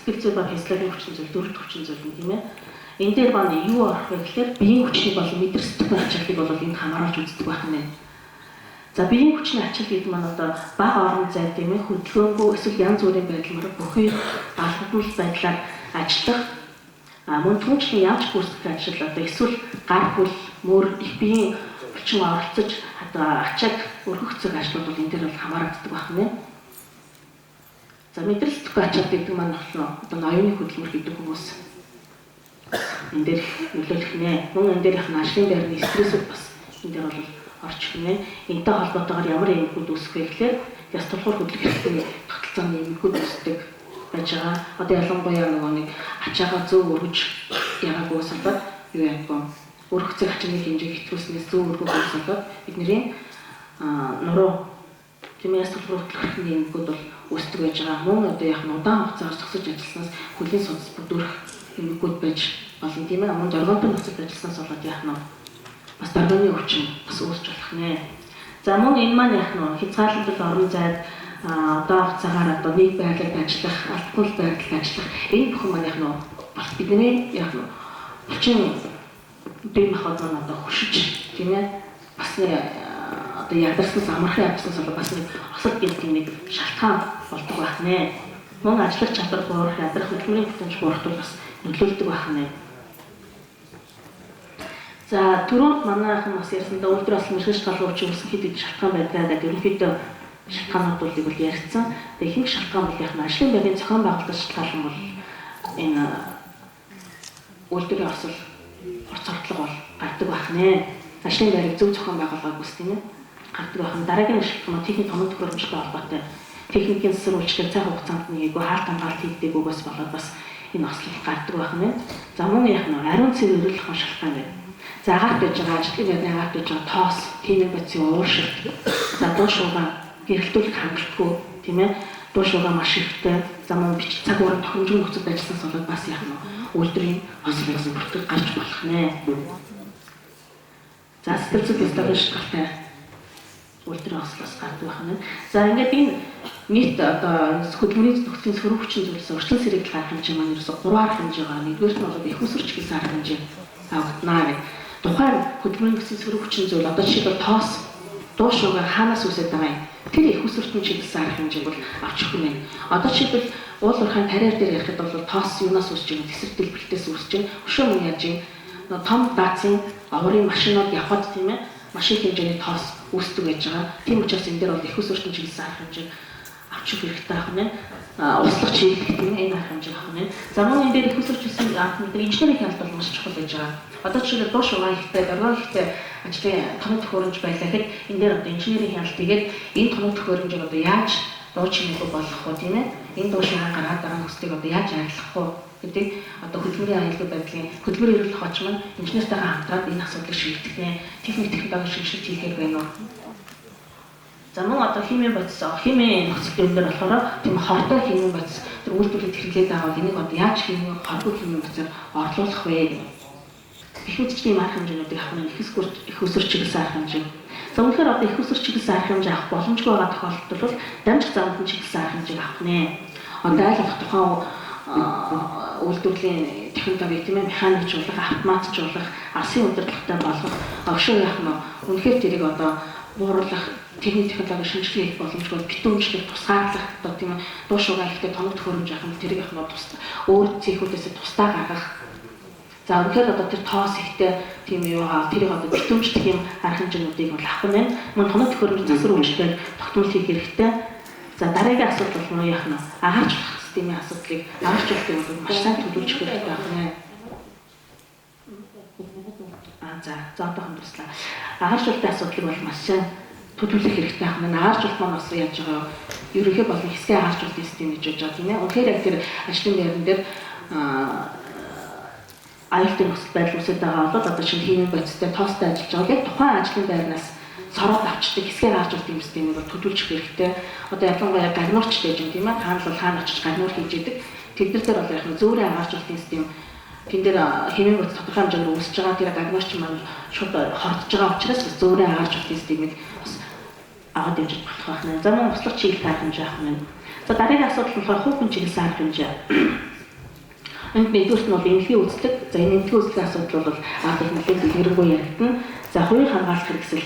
сэтгэл зүй ба физиологийн хүчин зүйл, дөрвөлт хүчин зүйл юм тийм ээ. Энэ дээр маань юу орох вэ гэхээр биеийн хүчний болон мэдрэх сэтгэлийн ачааллыг бол энд хамааруулж үздэг байх нь. За биеийн хүчний ачаалл гэдэг маань одоо бага орон зай тийм ээ, хөдөлгөөнгүй эсвэл янз бүрийн байдлаар бүхий галбадмал байдлаар ажиллах мөн түнчний явж гүйцэтгэх ажил одоо эсвэл гар хөл мөр их биеийн хүчин оролцож одоо ачааг өргөх зэрэг ажлууд бол энэ дээр бол хамаардаг байх нь. За мэдрэл сэтгэх ачаал гэдэг маань одоо ноёны хөдөлмөр гэдэг хүмүүс энэ дээр нөлөөлөх нэ. Мөн энэ дээр их ажлын байрны стрессүүд бас энэ дээр бол орж ирэх нэ. Энэтэй холбоотойгоор ямар эмгэгүүд үүсэх вэ гэхээр яс тулгуур хөдөлгөөний тогтолцооны эмгэгүүд үүсдэг байж байгаа. Одоо ялангуяа нөгөө нэг ачаагаа зөв өргөж ягаагүйс болоод юу яах вэ? Өргөх зэрэг ачааны хэмжээг хэтрүүлснээс зөв өргөхөөс болоод бидний нуруу тийм яс тулгуур хөдөлгөөний эмгэгүүд бол үүсдэг байж байгаа. Мөн одоо яг удаан хугацаар зогсож ажилласнаас хөлийн судас бүдүүрэх эмгэгүүд байж болно тийм ээ. Мөн зоргоонтой нөхцөлд ажилласнаас болоод яах нь бас даргааны өвчин бас үүсч болох нэ. За мөн энэ маань яах нь хязгаарлалт орон зайд одоо цагаар одоо нэг байрлалд ажиллах, албан байрлалд ажиллах энэ бүхэн маань яах нь бас бидний яах нь өвчин бие махбод маань одоо хөшиж тийм ээ. Бас нэг одоо ядарснаас амархан явснаас бол бас нэг осол гэмтийн нэг шалтгаан болдог байх нэ. Мөн ажиллах чадвар буурах, ядрах хөдөлмөрийн бүтэнч буурахд бас нөлөөлдөг байх нэ. За түрүүнд манайхан бас ярьсандаа өвдөр бас мэрэгч талбарч үүсгэх хэд хэдэн шалтгаан байдаг гэдэг ерөнхийдөө шалтгаануудыг бол ярьсан. Тэгээ ихэнх шалтгаан бол яг ажлын байрны зохион байгуулалт шалтгаан бол энэ үйлдвэрийн осол хурц хордлого бол гардаг байх нэ. Ажлын байрыг зөв зохион байгуулах үс тийм ээ. Гардаг байх нь дараагийн шалтгаан техник томог төхөөрөмжтэй холбоотой. Техникийн засвар үйлчлэг цаг хугацаанд нэг хаалт хамгаалалт хийгдэггүйгээс болоод бас энэ ослол гардаг байх нэ. За мөн яг нь ариун цэвэр өрөөлөх шалтгаан байна. За агаарт байж байгаа ажлын байрны агаарт байж байгаа тоос, химийн бодисын ууршил, за дуу шуугаа гэрэлтүүлэх хангалтгүй тийм ээ. Дуу шуугаа маш ихтэй, за мөн бич цаг уурын тохиромжтой нөхцөлд ажилласнаас болоод бас яах нь үйлдвэрийн ослоос бүртгэж гарч болох нэ. За сэтгэл зүйн стабиль шалтгаантай үйлдвэрийн ослоос гардаг байх нь. За ингээд энэ нийт одоо хөдөлмөрийн нөхцөлийн сөрөг хүчин зүйлс урьдчилан сэргийлэх арга хэмжээ маань ерөөсө 3 арга хэмжээ байгаа. Нэгдүгээр нь бол их усрч гэсэн арга хэмжээ авагдана гэх. Тухайн хөдөлмөрийн нөхцөлийн сөрөг хүчин зүйл одоо жишээлбэл тоос дуу шуугаар хаанаас үүсэж байгаа юм. Тэр их усртын чиглэсэн арга хэмжээг бол авч өгөх юм. Одоо жишээлбэл уул уурхайн карьер дээр ярихад бол тоос юунаас үүсэж байгаа, тэсэр дэлбэртээс үүсэж байгаа. Өшөө мөн яаж юм. Том даацын аврын машинууд явхад тийм ээ. Машин хэмжээний тоос үүсдэг байж байгаа. Тийм учраас энэ дээр бол их усртын чиглэсэн арга хэмжээг авч өгөх хэрэгтэй байх нь. Услах чиглэлт энэ арга хэмжээг авах нь. За мөн энэ дээр их усртын арга хэмжээ инженерийн хяналт бол маш чухал байж байгаа. Одоо жишээлбэл дуу шуугаа ихтэй, дөрвөн ихтэй ажлын тоног төхөөрөмж байлаа гэхэд энэ дээр одоо инженерийн хяналт хийгээд энэ тоног төхөөрөмжийг одоо яаж дуу чимээгүй болгох вэ тийм ээ? Энэ дуу шуугаа гаргаад байгаа нөхцөлийг одоо яаж арилгах вэ гэдэг одоо хөдөлмөрийн аюулгүй байдлын хөдөлмөрийн эрүүл хооч маань инженертайгаа хамтраад энэ асуудлыг шийдэх нэ. Техник технологи шилжүүлж хийхээр байна уу? За мөн одоо химийн бодис, химийн нөхцөл дээр болохоор тийм хортой химийн бодис тэр үйлдвэрлэлд хэрэглээд байгаа энийг одоо яаж химийн хоргүй химийн бодисоор орлуулах вэ? Их үдчний арга хэмжээнүүдийг авах нь их усрч чиглэсэн арга хэмжээ. За үнэхээр одоо их усрч чиглэсэн арга хэмжээ авах боломжгүй байгаа тохиолдолд бол дамжих замд нь чиглэсэн арга хэмжээг авах нэ. Одоо айлгах тухайн үйлдвэрлэлийн технологи тийм ээ механикчлах, автоматжуулах, алсын удирдлагатай болгох, огшоо яах нь үнэхээр тэрийг одоо бууруулах техник технологи шинжилгээ хийх боломжгүй битүүмжлэх, тусгаарлах одоо тийм ээ дуу шуугаа ихтэй тоног төхөөрөмж авах нь тэрийг авах нь тусдаа өөр цэхүүдээс тусдаа гаргах. За үнэхээр одоо тэр тоос ихтэй тийм юу тэрийг одоо битүүмжлэх юм арга хэмжээнүүдийг бол авах нь мөн тоног төхөөрөмж засвар үйлчлэгээр тогтмол хийх хэрэгтэй. За дараагийн асуудал бол яах нь агаарч системийн асуудлыг агаарчлалтыг бол маш сайн төлөвлөж хэрэгтэй байх нэ. За одоохон туслаа. Агаарчлалтын асуудлыг бол маш сайн төлөвлөх хэрэгтэй байх нь. Агаарчлалт маань бас яаж байгаа ерөнхий болон хэсгийн агаарчлалтын систем гэж болж байгаа тийм ээ. Үнэхээр яг тэр ажлын байран дээр аюултай нөхцөл байдал үүсэж байгаа бол одоо чинь химийн бодистой тоостой ажиллаж байгаа. Яг тухайн ажлын байрнаас сороод авчдаг хэсгээр агаарчлалтын системийг бол төлөвлөж хэрэгтэй. Одоо ялангуяа гагнуурчтай гэж юм тийм ээ. Хаана бол хаана очиж гагнуур хийж идэг. Тэд нар дээр бол яг нь зөөрийн агаарчлалтын систем тэн дээр химийн бодис тодорхой хэмжээгээр үүсэж байгаа. Тэр гагнуурч маань шууд хордож байгаа учраас зөөрийн агаарчлалтын системийг бас аваад дэмжиж болох байх нь. За мөн услах чиглэл арга хэмжээ авах нь. За дараагийн асуудал нь хувь хүн чиглэсэн арга хэмжээ. Энд нэгдүгürt нь бол эмнэлгийн үзлэг. За энэ эмнэлгийн үзлэгийн асуудал бол ард нэлээд дэлгэрэнгүй яригдана. За хувийн хамгаалах хэрэгсэл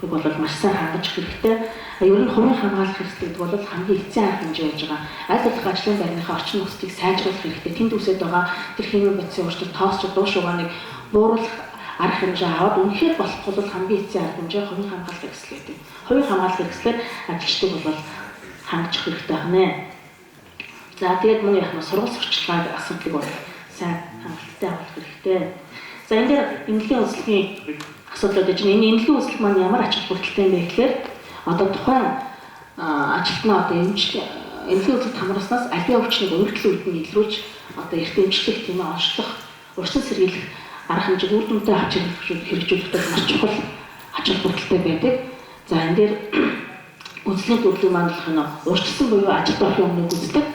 бол маш сайн хангаж хэрэгтэй. Ер нь хувийн хамгаалах хэрэгсэл гэдэг бол хамгийн эцсийн арга хэмжээ байж байгаа. Аль болох ажлын байрныхаа орчин нөхцөлийг сайжруулах хэрэгтэй. Тэнд үсэж байгаа тэр хэмжээ бодисын өөрчлөлт тоосч дуу шугааныг бууруулах арга хэмжээ аваад үнэхээр болох бол хамгийн эцсийн арга хэмжээ хувийн хамгаалах хэрэгсэл гэдэг. Хувийн хамгаалах хэрэгслээр ажилчдыг бол хангаж хэрэгтэй байна. За тэгээд мөн яг нь сургууль сурчлагын асуудлыг бол сайн хангалттай авах хэрэгтэй. За энэ дээр эмнэлгийн үзлэгийн асуудлууд гэж энэ эмнэлгийн үзлэг маань ямар ач холбогдолтой юм бэ гэхээр одоо тухайн ажилтнаа одоо эмнэлгийн үзлэгт хамруулснаас альбийн өвчнийг өөрчлөлт үед нь илрүүлж одоо эрт эмчлэх тийм онцлох урьдчилан сэргийлэх арга хэмжээг үр дүнтэй авч хэрэгжүүлэхдээ маш чухал ач холбогдолтой байдаг. За энэ дээр үзлэгийн төрлийг манлах нь урьдчилсан буюу ажилд орохын өмнө үзлэг,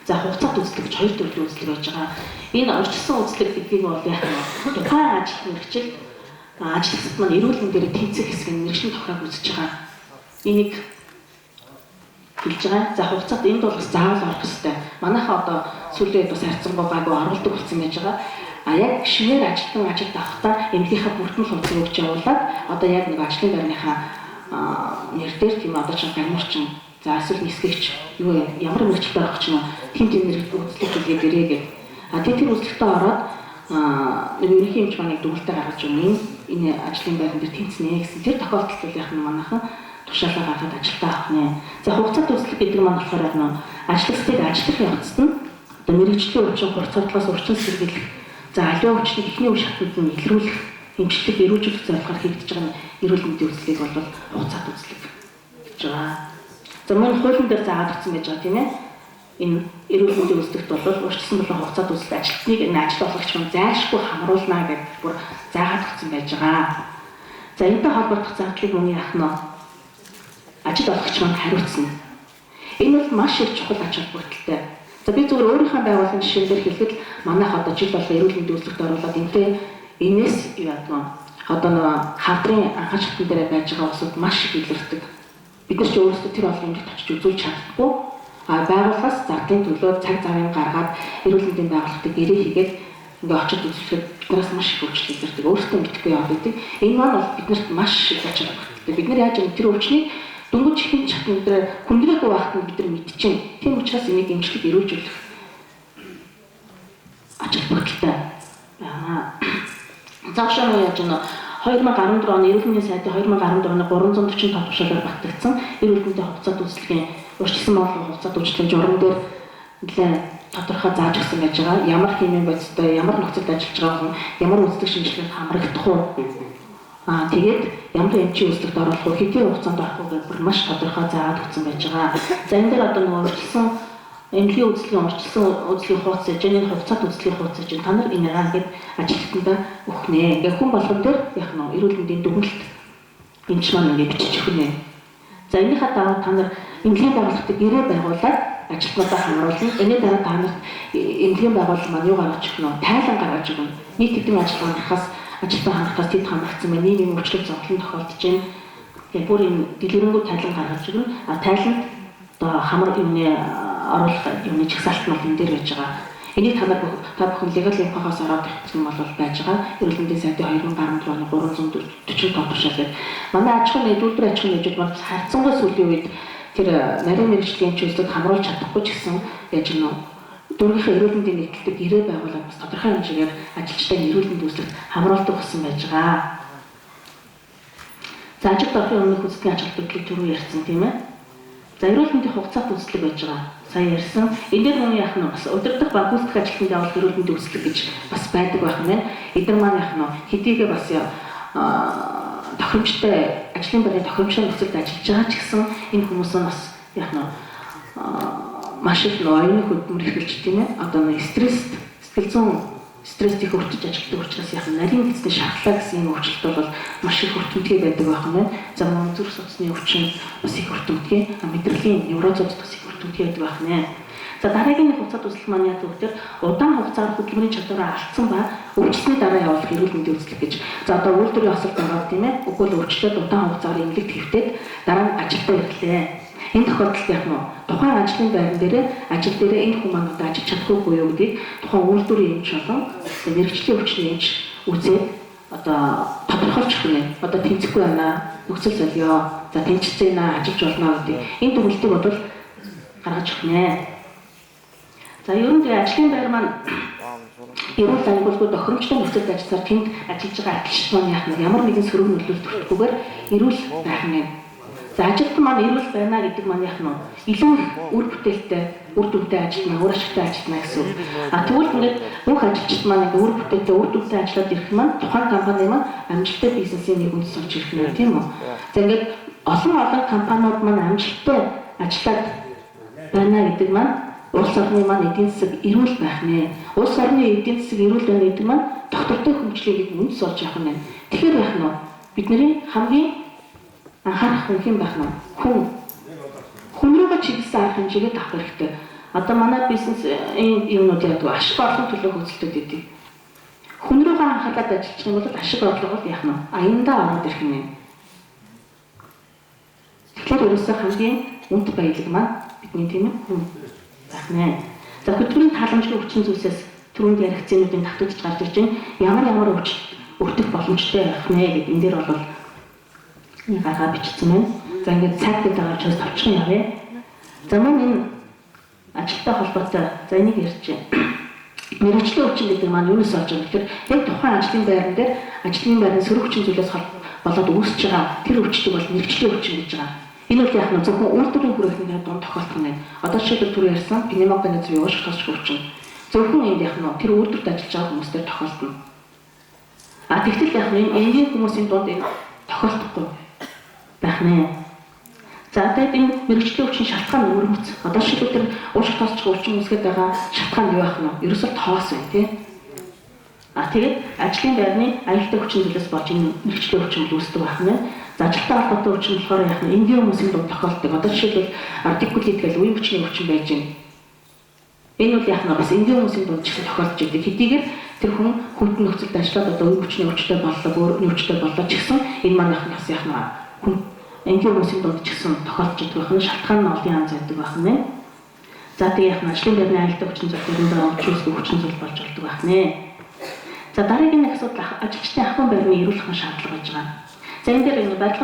за хугацаат үзлэг гэж хоёр төрлийн үзлэг байж байгаа. Энэ урьдчилсан үзлэг гэдгийг бол яг нь тухайн ажил мэргэжилт ажилтнууд маань эрүүл мэндийн дээр тэнцэх хэсгийг мэргэжлийн тохиог үзэж байгаа. Энийг хэлж байгаа. За хугацаат энд бол бас заавал орох хэрэгтэй. Манайхаа одоо сүүлийн үед бас харьцангуй гайгүй оруулдаг болсон байж байгаа. Яг шинээр ажилтан ажилд авахдаа эмнэлгийнхаа бүрдмэл хувцас өгч явуулаад одоо яг нэг ажлын байрныхаа нэр дээр тийм одоо ч гамарчин за эсвэл нисгэгч юу ямар мэргэжилтэд орох ч юм тийм нэр үзлэг хэлгээд ирээ гэх. Тэр үзлэгтээ ороод нэг ерөнхий эмч манайг дүгнэлтээр гаргаж өгнө. Энэ ажлын байран дээр тэнцэнэ гэсэн. Тэр тохиолдолд бол яг нь манайхан тушаалаа гаргаад ажилдаа авах нэ. За хугацаат үзлэг гэдэг маань болохоор яг нь ажлагчдыг ажиллах явцад нь одоо мэргэжлийн өвчин хурцлаас урьдчилан сэргийлэх. За аливаа өвчнийг эхний үе шатнд нь илрүүлэх, эмчлэг эрүүжүүлэх зорилгоор хийгдэж байгаа эрүүл мэндийн үзлэгийг бол хугацаат үзлэг гэж байгаа. За мөн хуулийн дээр заагаад өгсөн байж байгаа тийм ээ. Энэ эрүүл мэндийн үзлэгт бол урьдчилсан болон хугацаат үзлэг ажилтныг энэ ажил болгогч маань зайлшгүй хамруулна гэдэг бүр заагаад өгсөн байж байгаа. За энэтэй холбогдох зардлыг мөн яах нь ажил болгогч маань хариуцна. Энэ бол маш их чухал ач холбогдолтой. За би зөвхөн өөрийнхөө байгууллагын жишээн дээр хэлэхэд манайх одоо жил болго эрүүл мэндийн үзлэгт оруулаад энтэй энэс юу яадаг одоо нэг хавдрын анхан шатн дээр байж байгаа улсууд маш их илэрдэг. Бид нар ч өөрсдөө тэр олон хэмжээнд очиж үзүүлж чадахгүй. Байгууллагаас зардлын төлөө цаг завын гаргаад эрүүл мэндийн байгууллагад гэрээ хийгээд ингээ очиж үзүүлэхэд биднээс маш их хөвчлөл илэрдэг. Өөрсдөө мэдхгүй яваад байдаг. Энэ маань бол биднэрт маш их ач холбогдолтой. Бид нар яаж тэр өвчнийг дөнгөж хэн чатны дээр хүндрээгүй байхад нь бид нар мэдчихэв. Тийм учраас энийг эмчлэг эрүүжүүлэх ач холбогдолтой байна. Заашаа яаж нь 2014 оны эрүүл мэндийн сайдын 2014 оны 345 тушаалаар батлагдсан эрүүл мэндийн хугацаат үзлэгийн урьдчилсан бодлого хугацаат үйлчлэлийн журам дээр нэлээд тодорхой зааж өгсөн байж байгаа. Ямар хэмжээний бодистой, ямар нөхцөлд ажиллаж байгаа хүн, ямар үзлэг шинжилгээнд хамрагдах уу? Тэгээд ямар эмчийн үзлэгт оруулах уу, хэдийн хугацаанд орох уу гэдэг маш тодорхой заагаад өгсөн байж байгаа. За энэ дээр одоо нөгөө урьдчилсан эмнэлгийн үзлэгийн урьдчилсан үзлэгийн хуудас гэж энэ хугацаат үзлэгийн хуудас гэж та нар энийгаа ингээд ажилтнаа өгөх нэ. Ингээ хүн болгон дээр яг нь эрүүл мэндийн дүгнэлт эмч маань ингээд бичиж өгнө. За энийхээ дараа та нар эмнэлгийн байгууллагад гэрээ байгуулад ажилтнуудаа хамруулна. Энэний дараа та нарт эмнэлгийн байгууллага маань юу гаргаж өгнө? Тайлан гаргаж өгнө. Нийт хэдэн ажиллагаанаас ажилтнаа хангахаас тэд хамрагдсан байна. Нийгмийн өвчлөлт зовлон тохиолдож байна. Тэгээ бүр энэ дэлгэрэнгүй тайлан гаргаж өгнө. Тайланд одоо хамар юмны оруулах юмны чагсаалт нь энэ дээр байж байгаа. Энийг та бүхэн legal info-хоос ороод ирсэн юм бол байж байгаа. Эрүүл мэндийн сайдын 2014 оны 345 тушаал гэдэг. Манай аж ахуйн үйлдвэр аж ахуйн нэгжүүд маань харьцангуй сүүлийн үед тэр нарийн мэргэжлийн чөлөөд хамруулж чадахгүй ч гэсэн яаж нөө дөрвийнхээ эрүүл мэндийн нэгдэлтэд гэрээ байгуулаад бас тодорхой хэмжээгээр ажилчдаа эрүүл мэндийн үзлэгт хамруулдаг болсон байж байгаа. За ажилд орохын өмнөх үзлэгийн ач холбогдлыг түрүү ярьсан тийм ээ. За эрүүл мэндийн хугацаат үзлэг байж байгаа. Сайн ярьсан. Энэ дээр мөн яах нь бас удирдах ба гүйцэтгэх ажилтнууд явуулах эрүүл мэндийн үзлэг гэж бас байдаг байх нь. Эдгээр маань яах нь хэдийгээ бас тохиромжтой ажлын байрны тохиромжтой нөхцөлд ажиллаж байгаа ч гэсэн энэ хүмүүс нь бас яах нь маш их оюуны хөдөлмөр эрхэлж тийм ээ. Одоо нэг сэтгэл зүйн стресс их өртөж ажилладаг учраас яах нь нарийн эцний шаардлага гэсэн энэ өөрчлөлт бол маш их өртөмтгий байдаг байх нь. За мөн зүрх судасны өвчин бас их өртөмтгий, мэдрэлийн неврозууд бас их өртөмтгий байдаг байх нь. За дараагийн хугацаат үзлэх маань яг зөвхөн удаан хугацаар хөдөлмөрийн чадвараа алдсан ба өвчлөсний дараа явуулах эрүүл мэндийн үзлэг гэж. За одоо үйлдвэрийн осолд байгаа тийм ээ. Өгөөл өвчлөлт удаан хугацаар эмнэлэгт хэвтээд дараа нь ажилдаа ирлээ. Энэ тохиолдолд яг нь тухайн ажлын байран дээр ажил дээр энэ хүмүүс маань одоо ажиллаж чадахгүй юу гэдгийг тухайн үйлдвэрийн эмч болон мэрэгжлийн өвчний эмч үзээд одоо тодорхойлж өгнө. Одоо тэнцэхгүй байна. Нөхцөл золио. За тэнцсэн нэ ажиллаж болно гэдэг. Энэ дүгнэлтийг бодвол гаргаж өгнө. За ер нь ажлын байр маань эрүүл ангуулгүй тохиромжтой нөхцөлд ажилласаар тэнд ажиллаж байгаа ажилчид маань яах вэ? Ямар нэгэн сөрөг нөлөөлөлт төрөхгүйгээр эрүүл байх нь. За ажилтан маань эрүүл байна гэдэг маань яах нь илүү үр бүтээлтэй, үр дүнтэй ажиллана, үр ашигтай ажиллана гэсэн. Тэгвэл ингээд бүх ажилчид маань ингээд үр бүтээлтэй, үр дүнтэй ажиллаад ирэх маань тухайн компани маань амжилттай бизнесийн нэг үндэс болж ирэх нь тийм үү? За ингээд олон компаниуд маань амжилттай ажиллаад байна гэдэг маань улс орны маань эдийн засаг эрүүл байх нэ. Улс орны эдийн засаг эрүүл байна гэдэг маань доктортой хөгжлийг үндэс болж явах нь. Тэгэхээр яах нь бидний хамгийн анхаарах хүн юм байх нь хүн рүүгээ чиглэсэн арга хэмжээгээ авах хэрэгтэй. Одоо манай бизнес энэ юмнууд яадаг ашиг орлого төлөө хөөцөлтөд идэв. Хүн рүүгээ анхаарал ажиллах юм бол ашиг орлого яах нь аяндаа ороод ирэх нь. Тэгэхээр ерөөсөө хамгийн үнд баялаг маань бидний тийм хүн байх нэ. За хөдөлмөрийн тааламжгүй хүчин зүйлсээс түрүүнд яригдсануудын татварч гарч ирж байна. Ямар өртөх боломжтой байх нэ гэдэг энэ дээр бол гаргаа бичсэн байна. За ингээд цагт байгаа учраас товчхон явъя. За мөн энэ ажилттай холбоотой за энийг ярьж байна. Мэргэжлийн өвчин гэдэг маань юунаас болж байгаа вэ гэхээр яг тухайн ажлын байран дээр ажлын байрны сөрөг хүчин зүйлээс болоод үүсэж байгаа тэр өвчтөг бол мэргэжлийн өвчин гэж байгаа. Энэ бол яг нь зөвхөн үйлдвэрийн хүрээлэний дунд тохиолдох нь. Одоо жишээлбэл түрүү ярьсан пневмоконы уушиг тосч өвчин. Зөвхөн энд яг нь тэр үйлдвэрт ажиллаж байгаа хүмүүстээр тохиолдно. Тэгтэл яг нь энгийн хүмүүсийн дунд энэ тохиолдохгүй байх нэ. За тэгээд энэ мэргэжлийн өвчин шалтгаан өөрмөц. Одоо жишээлбэл тэр уушиг тосч өвчин үүсгэж байгаа шалтгаан юу байх нь? Ерөөсөө тоос байна тийм. Тэгээд ажлын байрны аюултай хүчин зүйлээс болж энэ мэргэжлийн өвчин үүсдэг байх нэ. За ажилттай холбоотой өвчин болохоор яг нь энгийн хүмүүсийн дунд тохиолддог. Одоо жишээлбэл артикулит гэх үе хүчний өвчин байж байна. Энэ бол яг нь бас энгийн хүмүүсийн дунд ч гэсэн тохиолдож байдаг. Хэдийгээр тэр хүн хүйтэн нөхцөлд ажиллаад одоо үе хүчний өвчтэй боллоо, өөр өвчтэй боллоо ч гэсэн энэ маань яг нь бас яг нь хүн энгийн хүмүүсийн дунд ч гэсэн тохиолдож байдаг байх нь шалтгаан нь олон янз байдаг байх нэ. За тэг яг нь ажлын байрны аюултай хүчин зүйлсээр өвчтэй хүчин зүйл болж болдог байх нэ. За дараагийн нэг асуудал ажилчдын ахуйн байрны эрүүл ахуйн шаардлага гэж байгаа. За энэ дээр барилгын